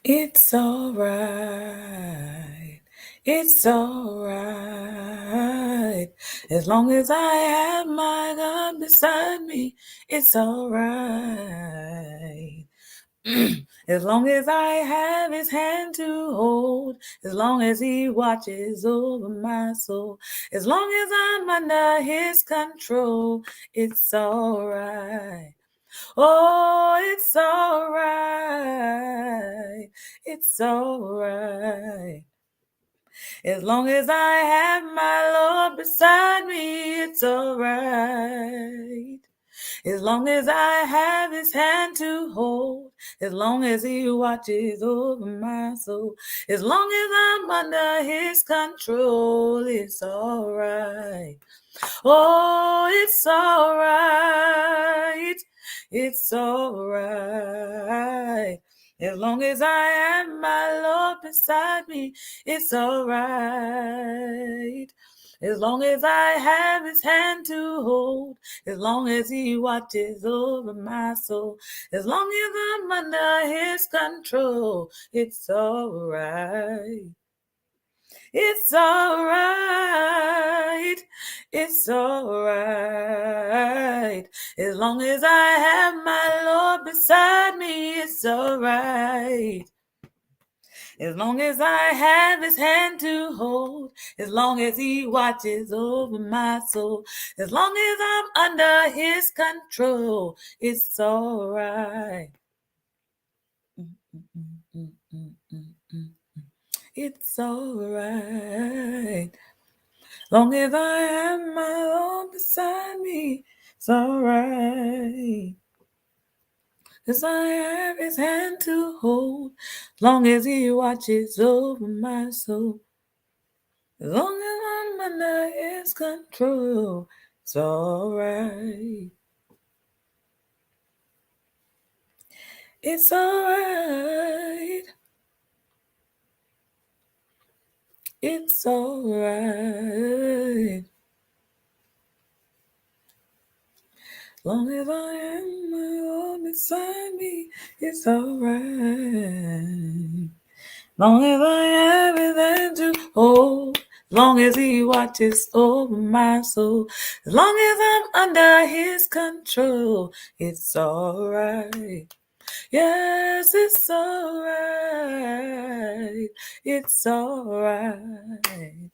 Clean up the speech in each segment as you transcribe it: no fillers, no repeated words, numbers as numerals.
It's alright. It's alright. As long as I have my God beside me, it's alright. As long as I have his hand to hold, as long as he watches over my soul, as long as I'm under his control, it's alright. Oh, it's alright. It's alright. As long as I have my Lord beside me, it's alright. As long as I have his hand to hold, as long as he watches over my soul, as long as I'm under his control, it's alright. Oh, it's alright. It's alright. As long as I have my Lord beside me, it's alright. As long as I have his hand to hold, as long as he watches over my soul, as long as I'm under his control, it's alright. It's alright. It's alright. As long as I have my Lord beside me, it's alright. As long as I have his hand to hold, as long as he watches over my soul, as long as I'm under his control, it's alright. It's alright. Long as I have my Lord beside me, it's alright. 'Cause I have his hand to hold, long as he watches over my soul. As long as I'm under his control, it's alright. It's alright. It's alright. Long as I have my Lord beside me, it's alright. Long as I have his hand to hold, long as he watches over my soul, as long as I'm under his control, it's alright. Yes, it's alright. It's alright.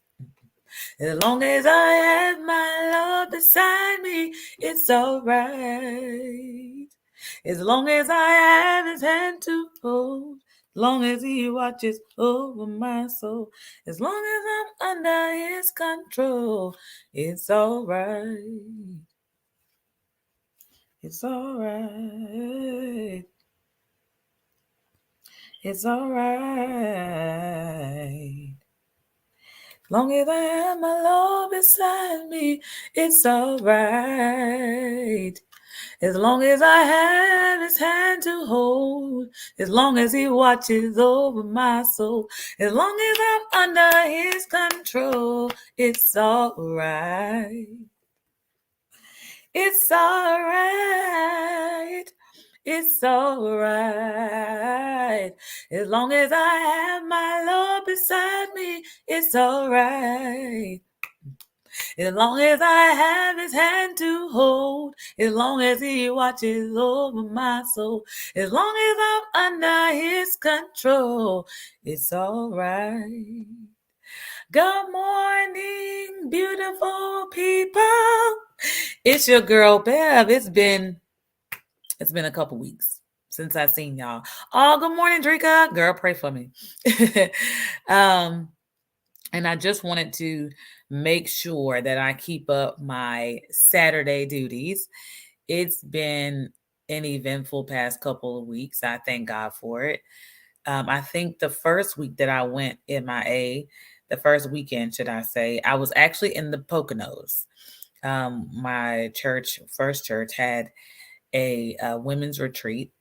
As long as I have my Lord beside me, it's alright. As long as I have his hand to hold, as long as he watches over my soul, as long as I'm under his control, it's alright. It's alright. It's alright. Long as I have my Lord beside me, it's alright. As long as I have his hand to hold, as long as he watches over my soul, as long as I'm under his control, it's alright. It's alright. It's alright. As long as I have my Lord beside me, it's alright. As long as I have his hand to hold, as long as he watches over my soul, as long as I'm under his control, it's alright. Good morning, beautiful people. It's your girl Bev. It's been a couple weeks since I seen y'all. Oh, good morning, Drika. Girl, pray for me. And I just wanted to make sure that I keep up my Saturday duties. It's been an eventful past couple of weeks. I thank God for it. I think the first week that I went MIA, the first weekend, should I say, I was actually in the Poconos. My first church, had a women's retreat,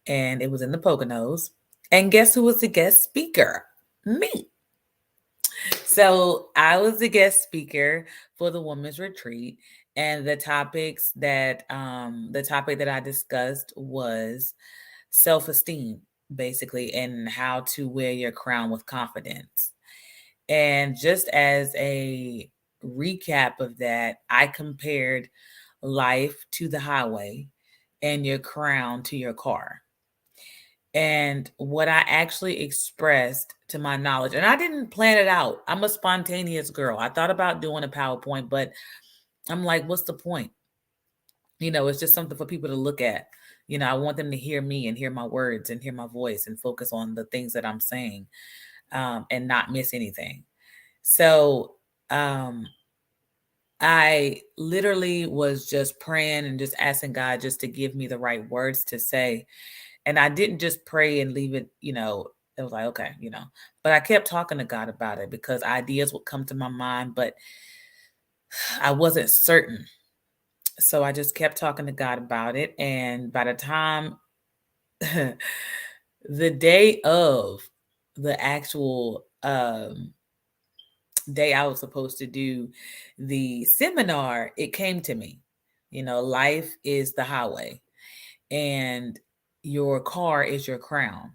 and it was in the Poconos. And guess who was the guest speaker? Me. So I was the guest speaker for the women's retreat, and the topic that I discussed was self-esteem. basically, and how to wear your crown with confidence. And just as a recap of that, I compared life to the highway and your crown to your car. And what I actually expressed to my knowledge, and I didn't plan it out. I'm a spontaneous girl. I thought about doing a PowerPoint, but I'm like, what's the point? It's just something for people to look at. I want them to hear me and hear my words and hear my voice and focus on the things that I'm saying, and not miss anything. So I literally was just praying and just asking God just to give me the right words to say. And I didn't just pray and leave it, it was like, okay, but I kept talking to God about it because ideas would come to my mind, but I wasn't certain. So I just kept talking to God about it. And by the time the day of the actual day I was supposed to do the seminar, it came to me. Life is the highway and your car is your crown.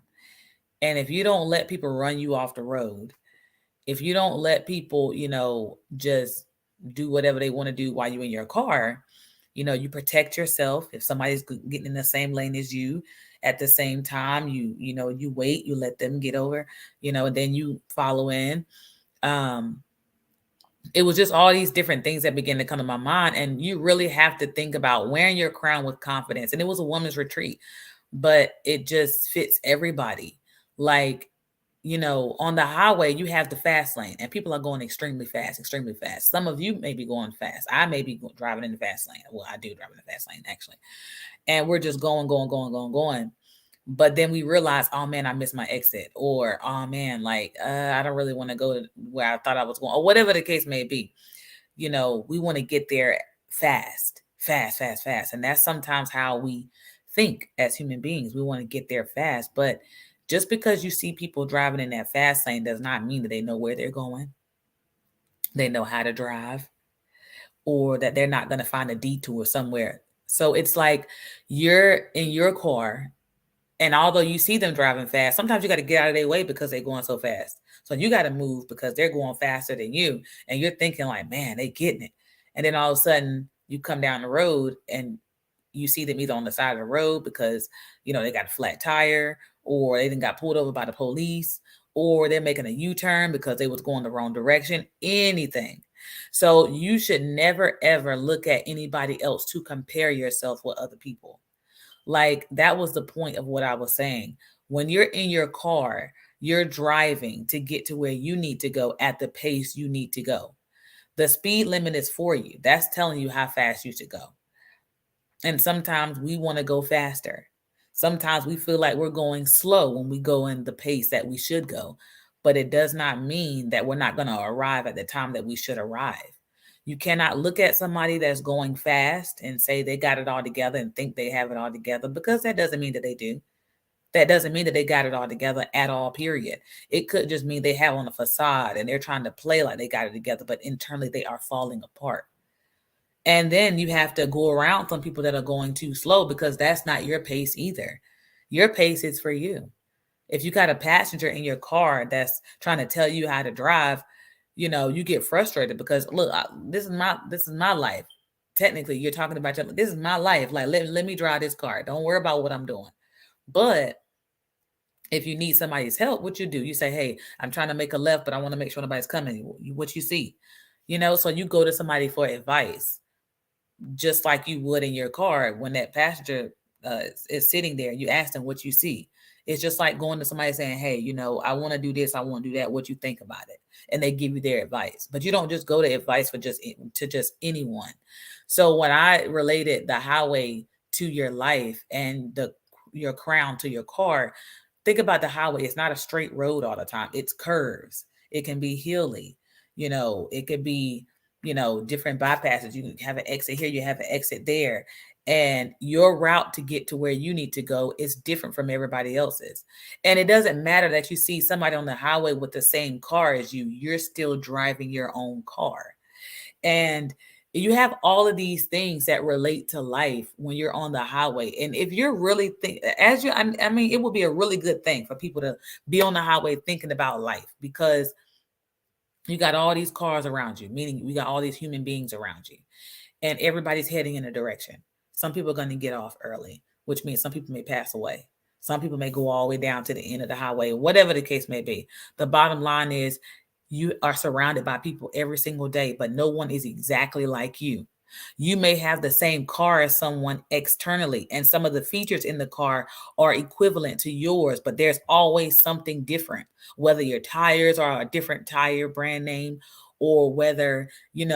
And if you don't let people run you off the road, if you don't let people, just do whatever they want to do while you're in your car, you protect yourself. If somebody's getting in the same lane as you at the same time, you wait, you let them get over, and then you follow in. It was just all these different things that began to come to my mind. And you really have to think about wearing your crown with confidence. And it was a woman's retreat, but it just fits everybody. Like, on the highway, you have the fast lane and people are going extremely fast, extremely fast. Some of you may be going fast. I may be driving in the fast lane. Well, I do drive in the fast lane, actually. And we're just going, going, going, going, going. But then we realize, oh man, I missed my exit. Or, oh man, like, I don't really want to go to where I thought I was going, or whatever the case may be. We want to get there fast, fast, fast, fast. And that's sometimes how we think as human beings. We want to get there fast. But just because you see people driving in that fast lane does not mean that they know where they're going. They know how to drive, or that they're not going to find a detour somewhere. So it's like you're in your car, and although you see them driving fast, sometimes you got to get out of their way because they're going so fast. So you got to move because they're going faster than you. And you're thinking like, man, they getting it. And then all of a sudden you come down the road and you see them either on the side of the road because, they got a flat tire, or they then got pulled over by the police, or they're making a U-turn because they was going the wrong direction, anything. So you should never, ever look at anybody else to compare yourself with other people. Like, that was the point of what I was saying. When you're in your car, you're driving to get to where you need to go at the pace you need to go. The speed limit is for you. That's telling you how fast you should go. And sometimes we want to go faster. Sometimes we feel like we're going slow when we go in the pace that we should go. But it does not mean that we're not going to arrive at the time that we should arrive. You cannot look at somebody that's going fast and say they got it all together and think they have it all together, because that doesn't mean that they do. That doesn't mean that they got it all together at all, period. It could just mean they have on a facade and they're trying to play like they got it together, but internally they are falling apart. And then you have to go around some people that are going too slow, because that's not your pace either. Your pace is for you. If you got a passenger in your car that's trying to tell you how to drive, you get frustrated because, look, this is my life. Technically, you're talking about this is my life. Like, let me drive this car. Don't worry about what I'm doing. But if you need somebody's help, what you do? You say, hey, I'm trying to make a left, but I want to make sure nobody's coming. What you see, so you go to somebody for advice, just like you would in your car when that passenger is sitting there. You ask them what you see. It's just like going to somebody saying, hey, I want to do this, I want to do that. What you think about it? And they give you their advice. But you don't just go to advice to just anyone. So when I related the highway to your life and your crown to your car, think about the highway. It's not a straight road all the time. It's curves. It can be hilly. It could be, different bypasses. You have an exit here, you have an exit there. And your route to get to where you need to go is different from everybody else's. And it doesn't matter that you see somebody on the highway with the same car as you. You're still driving your own car. And You have all of these things that relate to life when you're on the highway. And if you're really I mean, it would be a really good thing for people to be on the highway thinking about life, because you got all these cars around you, meaning we got all these human beings around you, and everybody's heading in a direction. Some people are going to get off early, which means some people may pass away. Some people may go all the way down to the end of the highway, whatever the case may be. The bottom line is you are surrounded by people every single day, but no one is exactly like you. You may have the same car as someone externally, and some of the features in the car are equivalent to yours, but there's always something different, whether your tires are a different tire brand name, or whether you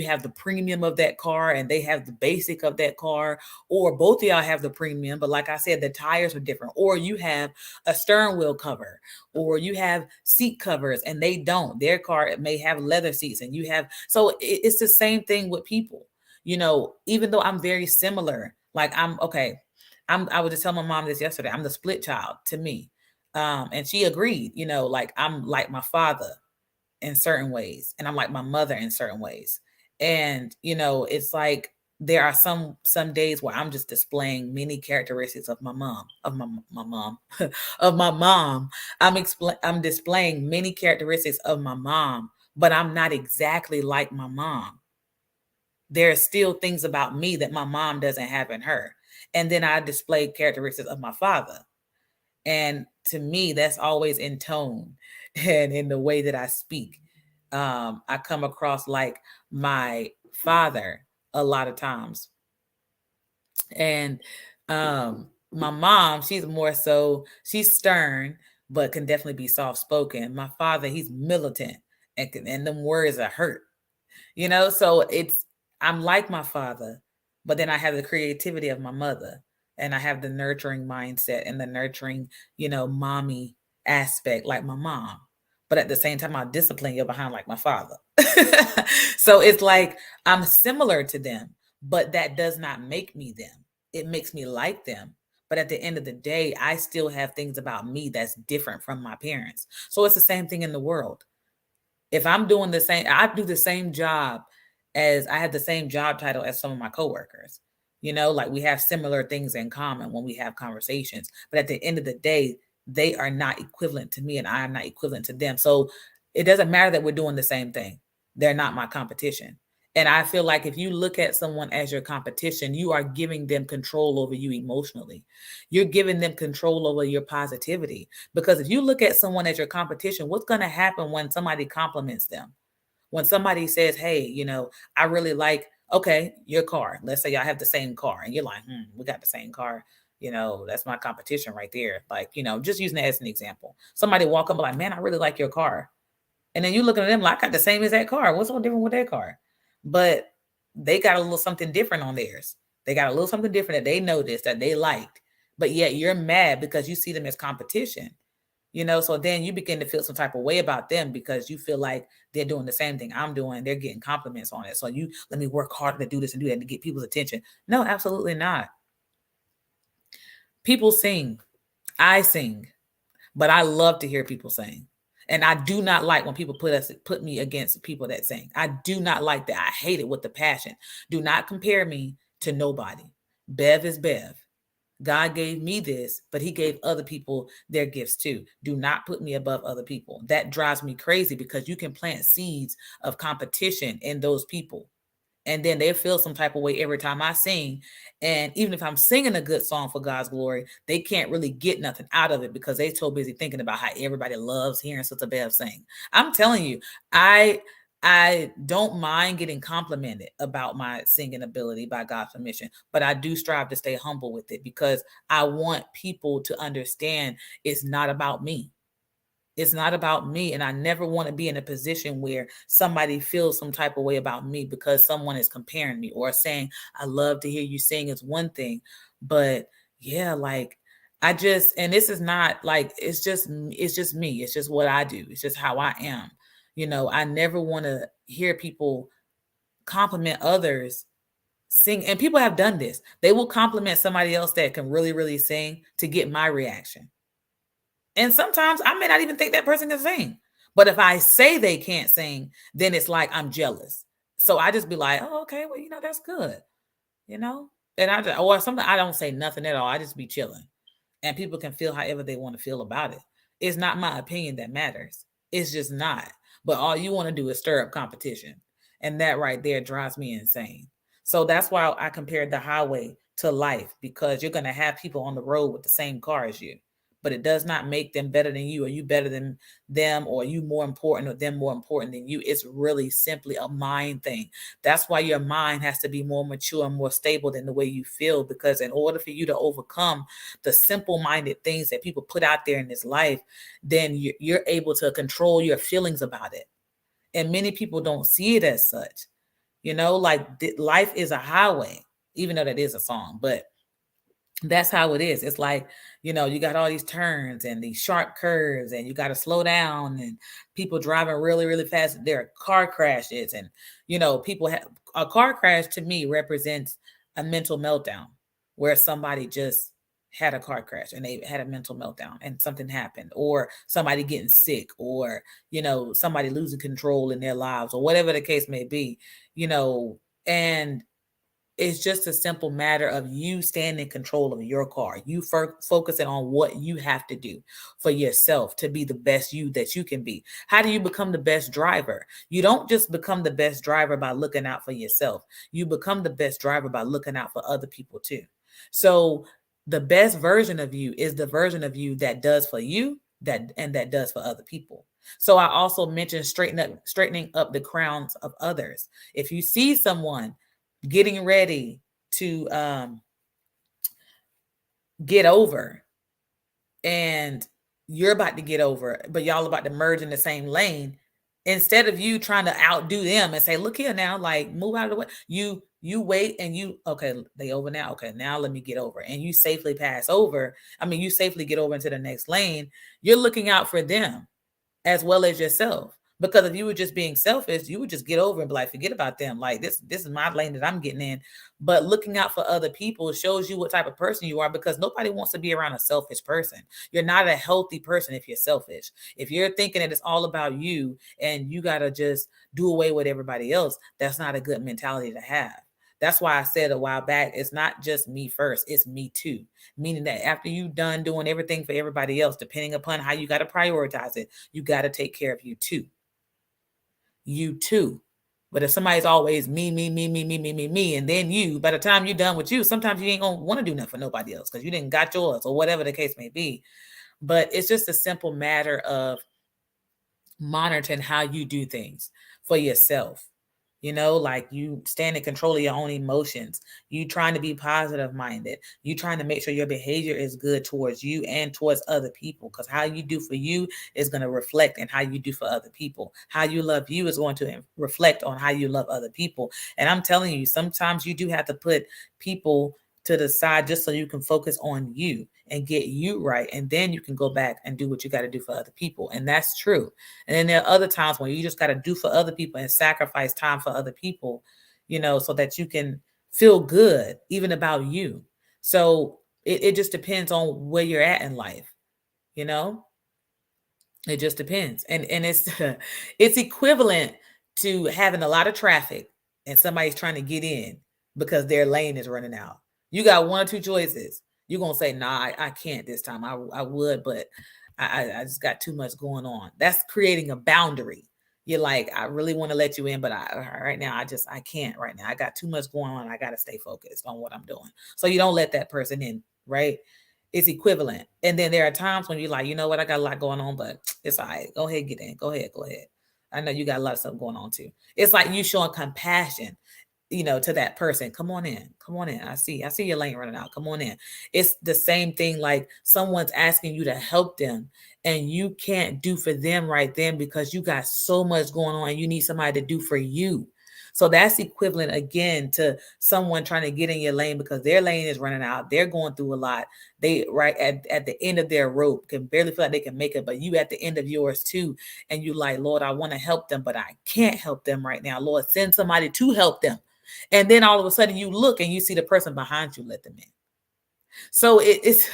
have the premium of that car and they have the basic of that car, or both of y'all have the premium, but like I said, the tires are different, or you have a steering wheel cover, or you have seat covers and they don't. Their car may have leather seats and you have. So it's the same thing with people. Even though I'm very similar, like I'm okay. I was just telling my mom this yesterday. I'm the split child to me. And she agreed, like I'm like my father in certain ways, and I'm like my mother in certain ways. And it's like there are some days where I'm just displaying many characteristics of my mom, my mom, of my mom. I'm displaying many characteristics of my mom, but I'm not exactly like my mom. There are still things about me that my mom doesn't have in her. And then I display characteristics of my father. And to me, that's always in tone and in the way that I speak. I come across like my father a lot of times. And my mom, she's stern, but can definitely be soft spoken. My father, he's militant, and them words are hurt. So I'm like my father, but then I have the creativity of my mother, and I have the nurturing mindset and the nurturing, mommy aspect like my mom. But at the same time, I'll discipline you behind like my father. So it's like I'm similar to them, but that does not make me them. It makes me like them. But at the end of the day, I still have things about me that's different from my parents. So it's the same thing in the world. If I'm doing the same, I do the same job I have the same job title as some of my coworkers. Like we have similar things in common when we have conversations. But at the end of the day, they are not equivalent to me and I am not equivalent to them. So it doesn't matter that we're doing the same thing. They're not my competition. And I feel like if you look at someone as your competition, you are giving them control over you emotionally. You're giving them control over your positivity. Because if you look at someone as your competition, what's going to happen when somebody compliments them? When somebody says, hey, I really like, okay, your car. Let's say y'all have the same car and you're like, we got the same car. That's my competition right there. Like, just using that as an example. Somebody walk up like, man, I really like your car. And then you looking at them like, I got the same as that car. What's so different with that car? But they got a little something different on theirs. They got a little something different that they noticed that they liked. But yet you're mad because you see them as competition. So then you begin to feel some type of way about them because you feel like they're doing the same thing I'm doing. They're getting compliments on it. So let me work harder to do this and do that to get people's attention. No, absolutely not. People sing. I sing, but I love to hear people sing. And I do not like when people put me against people that sing. I do not like that. I hate it with the passion. Do not compare me to nobody. Bev is Bev. God gave me this, but he gave other people their gifts too. Do not put me above other people. That drives me crazy because you can plant seeds of competition in those people. And then they feel some type of way every time I sing. And even if I'm singing a good song for God's glory, they can't really get nothing out of it because they're so busy thinking about how everybody loves hearing Sister Bev sing. I'm telling you, I don't mind getting complimented about my singing ability by God's permission, but I do strive to stay humble with it because I want people to understand it's not about me. It's not about me. And I never want to be in a position where somebody feels some type of way about me because someone is comparing me or saying, I love to hear you sing is one thing. But yeah, like and this is not like, it's just me. It's just what I do. It's just how I am. I never want to hear people compliment others sing. And people have done this. They will compliment somebody else that can really, really sing to get my reaction. And sometimes I may not even think that person can sing. But if I say they can't sing, then it's like I'm jealous. So I just be like, oh, okay, well, that's good, and or something, I don't say nothing at all. I just be chilling, and people can feel however they want to feel about it. It's not my opinion that matters. It's just not. But all you want to do is stir up competition. And that right there drives me insane. So that's why I compared the highway to life, because you're going to have people on the road with the same car as you. But it does not make them better than you, or you better than them, or you more important, or them more important than you. It's really simply a mind thing. That's why your mind has to be more mature and more stable than the way you feel, because in order for you to overcome the simple-minded things that people put out there in this life, then you're able to control your feelings about it. And many people don't see it as such. Like life is a highway, even though that is a song, but that's how it is. It's like, you got all these turns and these sharp curves, and you got to slow down, and people driving really, really fast. There are car crashes, and, people have a car crash. To me, represents a mental meltdown, where somebody just had a car crash and they had a mental meltdown and something happened, or somebody getting sick, or, somebody losing control in their lives, or whatever the case may be, and it's just a simple matter of you staying in control of your car. You focusing on what you have to do for yourself to be the best you that you can be. How do you become the best driver? You don't just become the best driver by looking out for yourself. You become the best driver by looking out for other people too. So the best version of you is the version of you that does for you, that does for other people. So I also mentioned straightening up the crowns of others. If you see someone getting ready to get over, and you're about to get over, but y'all about to merge in the same lane, instead of you trying to outdo them and say, look here now, like, move out of the way, you wait, and okay, they over now, okay, now let me get over, and you safely pass over. You safely get over into the next lane. You're looking out for them as well as yourself. Because if you were just being selfish, you would just get over and be like, forget about them. Like, this is my lane that I'm getting in. But looking out for other people shows you what type of person you are, because nobody wants to be around a selfish person. You're not a healthy person if you're selfish. If you're thinking that it's all about you and you got to just do away with everybody else, that's not a good mentality to have. That's why I said a while back, it's not just me first, it's me too. Meaning that after you done doing everything for everybody else, depending upon how you got to prioritize it, you got to take care of you too. You too. But if somebody's always me, and then you, by the time you're done with you, sometimes you ain't gonna want to do nothing for nobody else because you didn't got yours, or whatever the case may be. But it's just a simple matter of monitoring how you do things for yourself. Like, you stand in control of your own emotions. You trying to be positive minded. You trying to make sure your behavior is good towards you and towards other people, because how you do for you is going to reflect in how you do for other people. How you love you is going to reflect on how you love other people. And I'm telling you, sometimes you do have to put people to the side just so you can focus on you and get you right. And then you can go back and do what you got to do for other people. And that's true. And then there are other times when you just got to do for other people and sacrifice time for other people, so that you can feel good even about you. So it just depends on where you're at in life. It just depends. And it's it's equivalent to having a lot of traffic and somebody's trying to get in because their lane is running out. You got one or two choices. You're going to say, nah, I can't this time. I would, but I just got too much going on. That's creating a boundary. You're like, I really want to let you in, but right now, I can't right now. I got too much going on. I got to stay focused on what I'm doing. So you don't let that person in, right? It's equivalent. And then there are times when you're like, you know what? I got a lot going on, but it's all right. Go ahead, get in. Go ahead. I know you got a lot of stuff going on too. It's like you showing compassion, to that person. Come on in. I see your lane running out. Come on in. It's the same thing. Like, someone's asking you to help them and you can't do for them right then because you got so much going on and you need somebody to do for you. So that's equivalent again to someone trying to get in your lane because their lane is running out. They're going through a lot. They right at the end of their rope can barely feel like they can make it, but you at the end of yours too. And you like, Lord, I want to help them, but I can't help them right now. Lord, send somebody to help them. And then all of a sudden you look and you see the person behind you let them in. So it's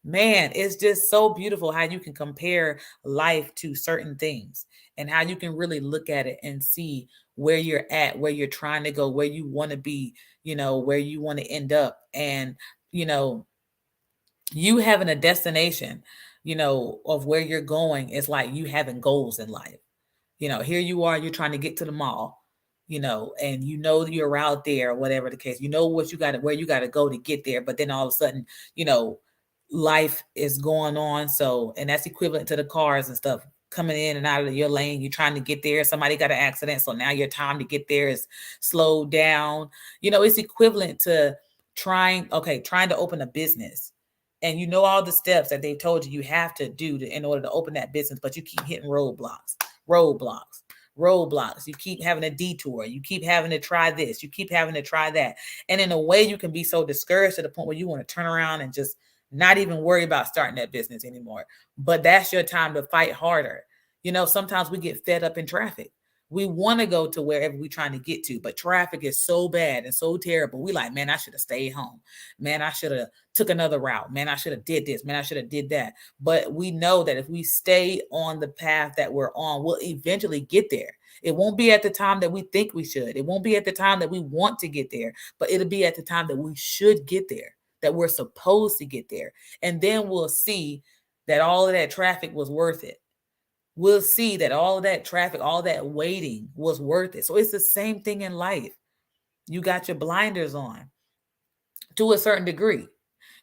Man, it's just so beautiful how you can compare life to certain things and how you can really look at it and see where you're at, where you're trying to go, where you want to be, where you want to end up. And, you know, you having a destination, of where you're going is like you having goals in life. Here you are, you're trying to get to the mall, and you're out there, whatever the case, what you got to, where you got to go to get there. But then all of a sudden, you know, life is going on. So, and that's equivalent to the cars and stuff coming in and out of your lane. You're trying to get there. Somebody got an accident. So now your time to get there is slowed down. It's equivalent to trying to open a business. And all the steps that they've told you have to do in order to open that business, but you keep hitting roadblocks, roadblocks. You keep having a detour. You keep having to try this. You keep having to try that. And in a way, you can be so discouraged to the point where you want to turn around and just not even worry about starting that business anymore. But that's your time to fight harder. Sometimes we get fed up in traffic. We want to go to wherever we're trying to get to, but traffic is so bad and so terrible. We like, man, I should have stayed home. Man, I should have took another route. Man, I should have did this. Man, I should have did that. But we know that if we stay on the path that we're on, we'll eventually get there. It won't be at the time that we think we should. It won't be at the time that we want to get there, but it'll be at the time that we should get there, that we're supposed to get there. And then we'll see that all of that traffic was worth it. We'll see that all of that traffic, all that waiting was worth it. So it's the same thing in life. You got your blinders on to a certain degree.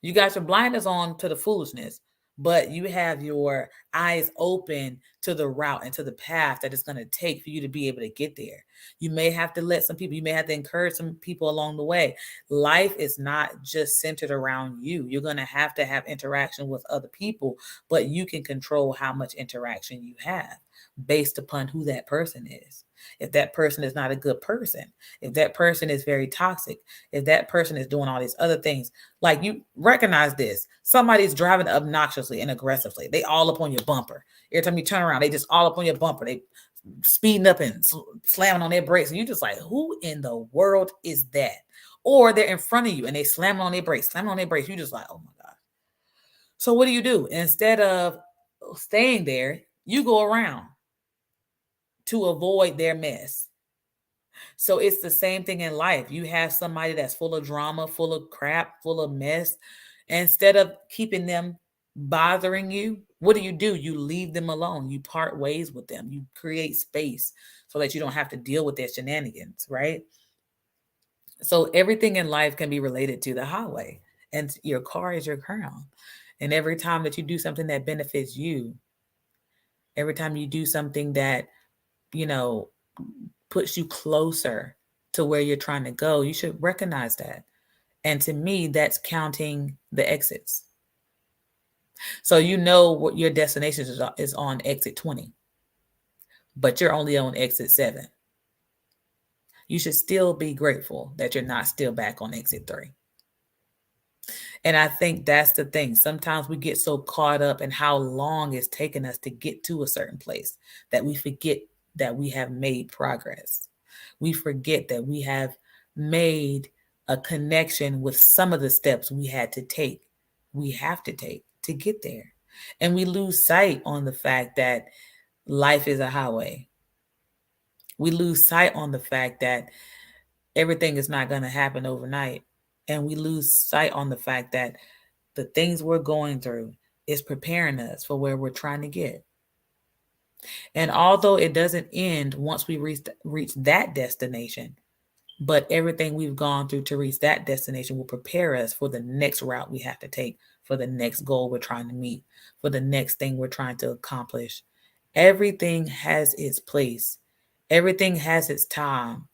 You got your blinders on to the foolishness, but you have your eyes open to the route and to the path that it's going to take for you to be able to get there. You may have to you may have to encourage some people along the way. Life is not just centered around you. You're going to have interaction with other people, but you can control how much interaction you have based upon who that person is. If that person is not a good person, if that person is very toxic, if that person is doing all these other things, like you recognize this. Somebody's driving obnoxiously and aggressively. They all up on your bumper. Every time you turn around, they just all up on your bumper. They speeding up and slamming on their brakes. And you're just like, who in the world is that? Or they're in front of you and they slamming on their brakes. You're just like, oh my God. So what do? Instead of staying there, you go around to avoid their mess. So it's the same thing in life. You have somebody that's full of drama, full of crap, full of mess. Instead of keeping them bothering you, what do? You leave them alone. You part ways with them. You create space so that you don't have to deal with their shenanigans, right? So everything in life can be related to the highway, and your car is your crown. And every time that you do something that benefits you, every time you do something that, you know, puts you closer to where you're trying to go, you should recognize that. And to me, that's counting the exits. So what your destination is on exit 20, but you're only on exit 7. You should still be grateful that you're not still back on exit 3. And I think that's the thing. Sometimes we get so caught up in how long it's taken us to get to a certain place that we forget that we have made progress. We forget that we have made a connection with some of the steps we have to take to get there. And we lose sight on the fact that life is a highway. We lose sight on the fact that everything is not going to happen overnight. And we lose sight on the fact that the things we're going through is preparing us for where we're trying to get. And although it doesn't end once we reach that destination, but everything we've gone through to reach that destination will prepare us for the next route we have to take, for the next goal we're trying to meet, for the next thing we're trying to accomplish. Everything has its place. Everything has its time.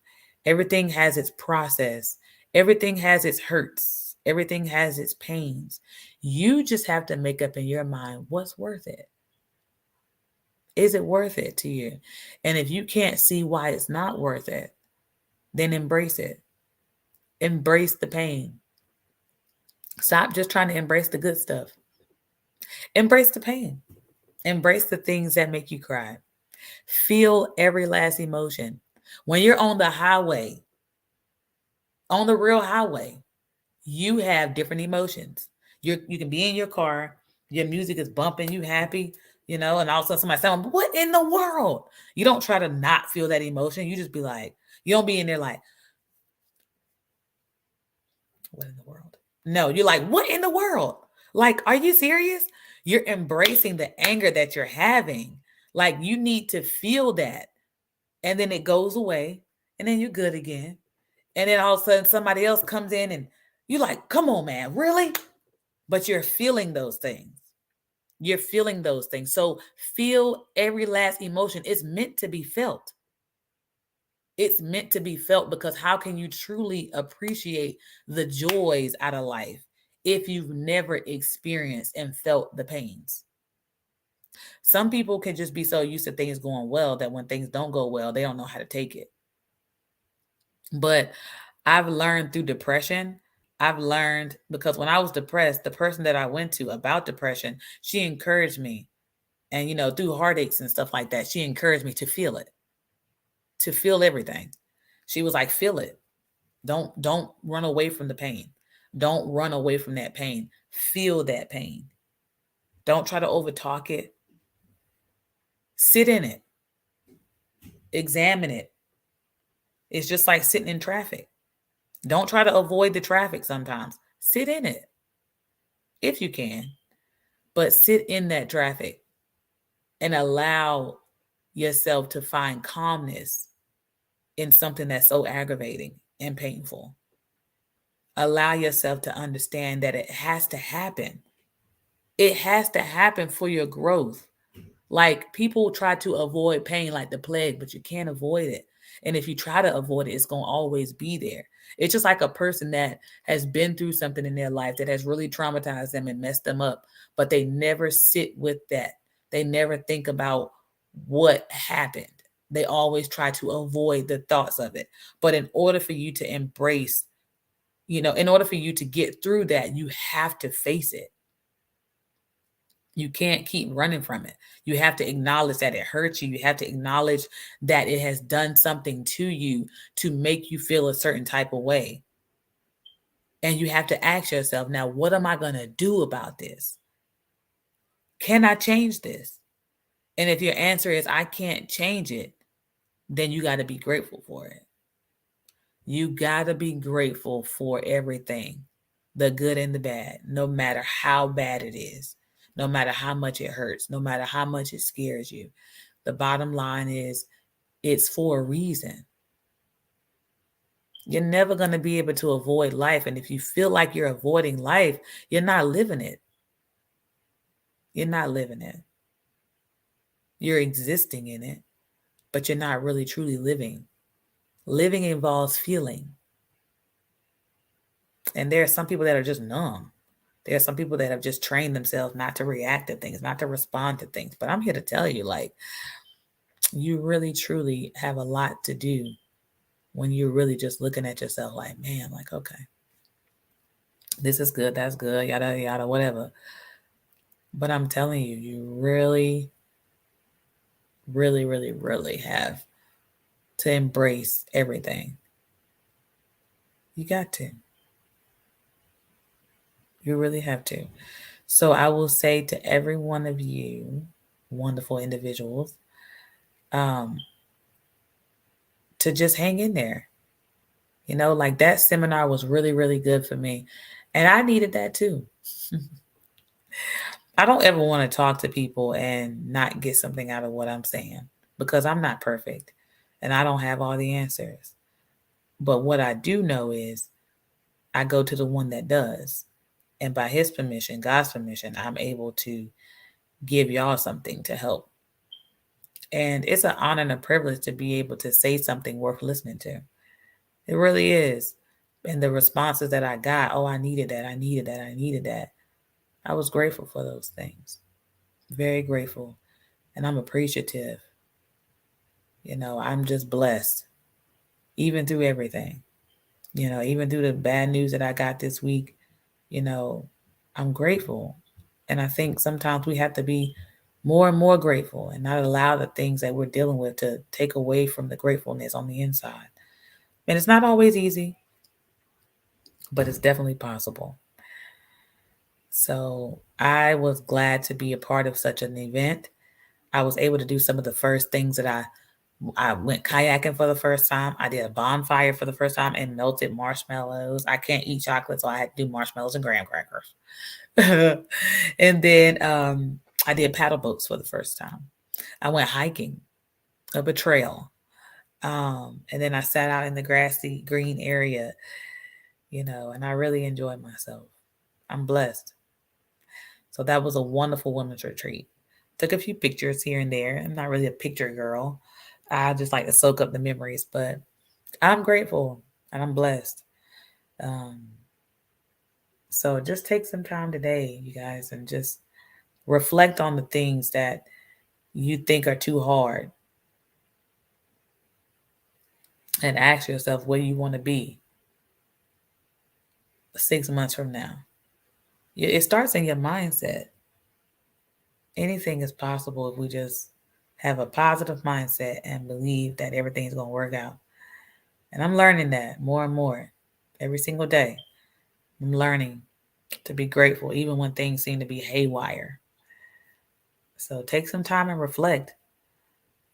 Everything has its process. Everything has its hurts. Everything has its pains. You just have to make up in your mind what's worth it. Is it worth it to you? And if you can't see why it's not worth it, then embrace it. Embrace the pain. Stop just trying to embrace the good stuff. Embrace the pain. Embrace the things that make you cry. Feel every last emotion. When you're on the highway, on the real highway, you have different emotions. You can be in your car, your music is bumping, you happy, and all of a sudden somebody saying, "What in the world?" You don't try to not feel that emotion. You just be like, you don't be in there like, "What in the world?" No, you're like, "What in the world?" Like, are you serious? You're embracing the anger that you're having. Like, you need to feel that. And then it goes away, and then you're good again. And then all of a sudden somebody else comes in and you're like, "Come on, man, really?" But you're feeling those things. You're feeling those things. So feel every last emotion. It's meant to be felt. It's meant to be felt, because how can you truly appreciate the joys out of life if you've never experienced and felt the pains? Some people can just be so used to things going well that when things don't go well, they don't know how to take it. But I've learned through depression, I've learned, because when I was depressed, the person that I went to about depression, she encouraged me. And, through heartaches and stuff like that, she encouraged me to feel it, to feel everything. She was like, "Feel it. Don't run away from the pain. Don't run away from that pain. Feel that pain. Don't try to overtalk it. Sit in it. Examine it. It's just like sitting in traffic. Don't try to avoid the traffic sometimes. Sit in it if you can, but sit in that traffic and allow yourself to find calmness in something that's so aggravating and painful. Allow yourself to understand that it has to happen. It has to happen for your growth. Like, people try to avoid pain like the plague, but you can't avoid it. And if you try to avoid it, it's going to always be there. It's just like a person that has been through something in their life that has really traumatized them and messed them up, but they never sit with that. They never think about what happened. They always try to avoid the thoughts of it. But in order for you to embrace, in order for you to get through that, you have to face it. You can't keep running from it. You have to acknowledge that it hurts you. You have to acknowledge that it has done something to you to make you feel a certain type of way. And you have to ask yourself, now, what am I going to do about this? Can I change this? And if your answer is, I can't change it, then you got to be grateful for it. You got to be grateful for everything, the good and the bad, no matter how bad it is, no matter how much it hurts, no matter how much it scares you. The bottom line is, it's for a reason. You're never going to be able to avoid life. And if you feel like you're avoiding life, you're not living it. You're not living it. You're existing in it, but you're not really truly living. Living involves feeling. And there are some people that are just numb. There are some people that have just trained themselves not to react to things, not to respond to things. But I'm here to tell you, like, you really truly have a lot to do when you're really just looking at yourself like, man, like, okay, this is good, that's good, yada, yada, whatever. But I'm telling you, you really, really, really, really have to embrace everything. You got to. You really have to. So I will say to every one of you, wonderful individuals, um, to just hang in there. Like, that seminar was really, really good for me. And I needed that too. I don't ever want to talk to people and not get something out of what I'm saying, because I'm not perfect and I don't have all the answers. But what I do know is I go to the one that does. And by his permission, God's permission, I'm able to give y'all something to help. And it's an honor and a privilege to be able to say something worth listening to. It really is. And the responses that I got, oh, I needed that, I needed that, I needed that. I was grateful for those things. Very grateful. And I'm appreciative. I'm just blessed, even through everything. Even through the bad news that I got this week, I'm grateful. And I think sometimes we have to be more and more grateful and not allow the things that we're dealing with to take away from the gratefulness on the inside. And it's not always easy, but it's definitely possible. So I was glad to be a part of such an event. I was able to do some of the first things that I went kayaking for the first time. I did a bonfire for the first time and melted marshmallows. I can't eat chocolate, so I had to do marshmallows and graham crackers. And then I did paddle boats for the first time. I went hiking up a trail. And then I sat out in the grassy green area, and I really enjoyed myself. I'm blessed. So that was a wonderful women's retreat. Took a few pictures here and there. I'm not really a picture girl. I just like to soak up the memories, but I'm grateful and I'm blessed. Um, so just take some time today, you guys, and just reflect on the things that you think are too hard and ask yourself where you want to be 6 months from now. It starts in your mindset. Anything is possible if we just have a positive mindset and believe that everything's going to work out. And I'm learning that more and more every single day. I'm learning to be grateful even when things seem to be haywire. So take some time and reflect.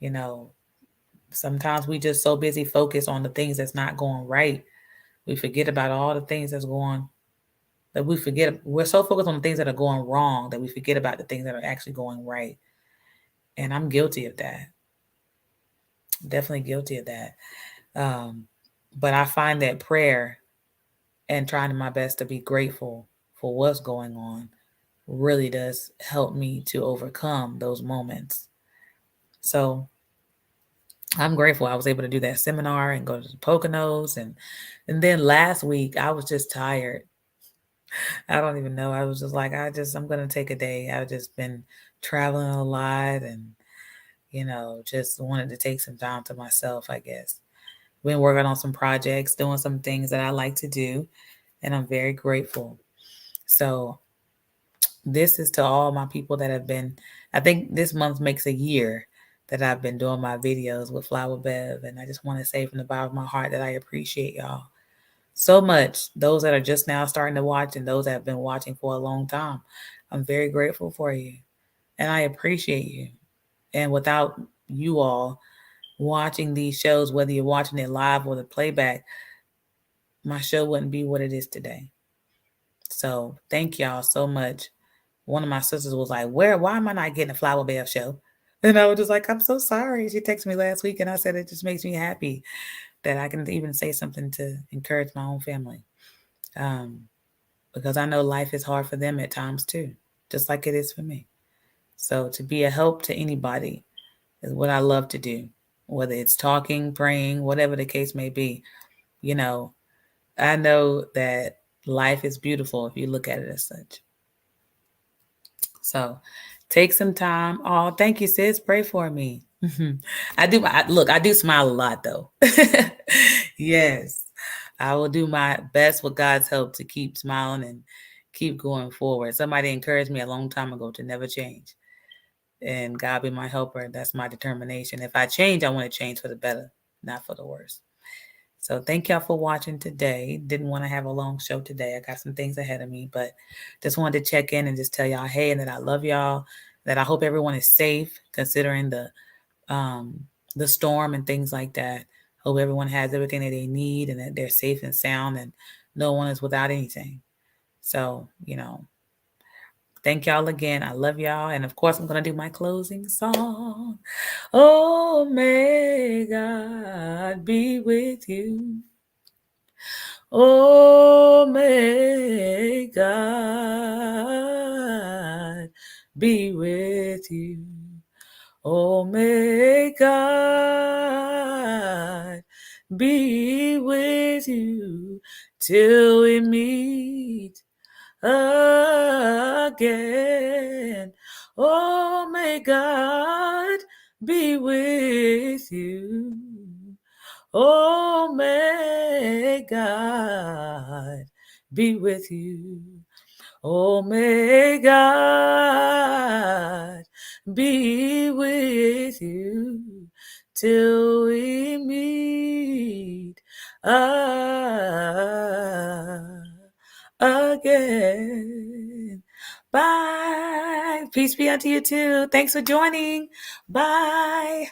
You know, sometimes we just so busy focused on the things that's not going right. We forget about all the things that we forget. We're so focused on the things that are going wrong that we forget about the things that are actually going right. And I'm guilty of that. Definitely guilty of that. But I find that prayer and trying my best to be grateful for what's going on really does help me to overcome those moments. So I'm grateful I was able to do that seminar and go to the Poconos and then last week I was just tired. I don't even know. I was just like, I'm gonna take a day. I've just been traveling a lot and just wanted to take some time to myself, I guess. Been working on some projects, doing some things that I like to do, and I'm very grateful. So this is to all my people that have been, I think this month makes a year that I've been doing my videos with Flower Bev. And I just want to say from the bottom of my heart that I appreciate y'all so much. Those that are just now starting to watch and those that have been watching for a long time. I'm very grateful for you. And I appreciate you. And without you all watching these shows, whether you're watching it live or the playback, my show wouldn't be what it is today. So thank y'all so much. One of my sisters was like, why am I not getting a Flower Bev show? And I was just like, I'm so sorry. She texted me last week and I said, it just makes me happy that I can even say something to encourage my own family. Because I know life is hard for them at times too, just like it is for me. So to be a help to anybody is what I love to do, whether it's talking, praying, whatever the case may be. I know that life is beautiful if you look at it as such. So take some time. Oh, thank you, sis. Pray for me. I do. I do smile a lot though. Yes, I will do my best with God's help to keep smiling and keep going forward. Somebody encouraged me a long time ago to never change. And God be my helper. That's my determination. If I change, I want to change for the better, not for the worse. So thank y'all for watching today. Didn't want to have a long show today. I got some things ahead of me, but just wanted to check in and just tell y'all, hey, and that I love y'all, that I hope everyone is safe considering the storm and things like that. Hope everyone has everything that they need and that they're safe and sound and no one is without anything. So, thank y'all again. I love y'all. And of course, I'm going to do my closing song. Oh, may God be with you. Oh, may God be with you. Oh, may God be with you till we meet again. Oh, may God be with you. Oh, may God be with you. Oh, may God be with you till we meet again. Bye. Peace be unto you too. Thanks for joining. Bye.